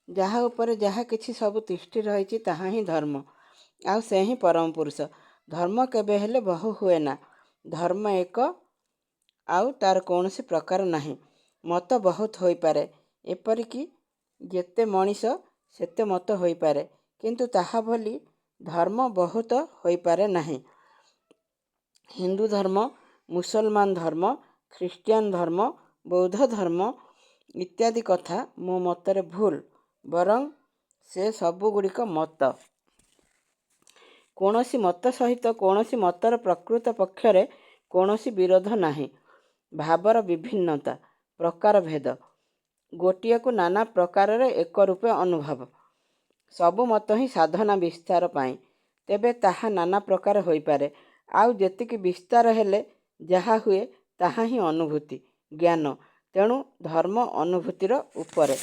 ଯାହା ଉପରେ ଯାହା କିଛି ସବୁ ତିଷ୍ଠି ରହିଛି ତାହା ହିଁ ଧର୍ମ, ଆଉ ସେ ହିଁ ପରମ ପୁରୁଷ। ଧର୍ମ କେବେ ହେଲେ ବହୁ ହୁଏ ନା। ଧର୍ମ ଏକ, ଆଉ ତାର କୌଣସି ପ୍ରକାର ନାହିଁ। ମତ ବହୁତ ହୋଇପାରେ, ଏପରିକି ଯେତେ ମଣିଷ ସେତେ ମତ ହୋଇପାରେ, କିନ୍ତୁ ତାହା ବୋଲି ଧର୍ମ ବହୁତ ହୋଇପାରେ ନାହିଁ। ହିନ୍ଦୁ ଧର୍ମ, ମୁସଲମାନ ଧର୍ମ, ଖ୍ରୀଷ୍ଟିଆନ ଧର୍ମ, ବୌଦ୍ଧ ଧର୍ମ ଇତ୍ୟାଦି କଥା ମୋ ମତରେ ଭୁଲ। ବରଂ ସେ ସବୁଗୁଡ଼ିକ ମତ। କୌଣସି ମତ ସହିତ କୌଣସି ମତର ପ୍ରକୃତ ପକ୍ଷରେ କୌଣସି ବିରୋଧ ନାହିଁ। ଭାବର ବିଭିନ୍ନତା, ପ୍ରକାରଭେଦ, ଗୋଟିଏକୁ ନାନା ପ୍ରକାରରେ ଏକ ରୂପେ ଅନୁଭବ, ସବୁ ମତ ହିଁ ସାଧନା ବିସ୍ତାର ପାଇଁ। ତେବେ ତାହା ନାନା ପ୍ରକାର ହୋଇପାରେ, ଆଉ ଯେତିକି ବିସ୍ତାର ହେଲେ ଯାହା ହୁଏ ତାହା ହିଁ ଅନୁଭୂତି, ଜ୍ଞାନ। ତେଣୁ ଧର୍ମ ଅନୁଭୂତିର ଉପରେ।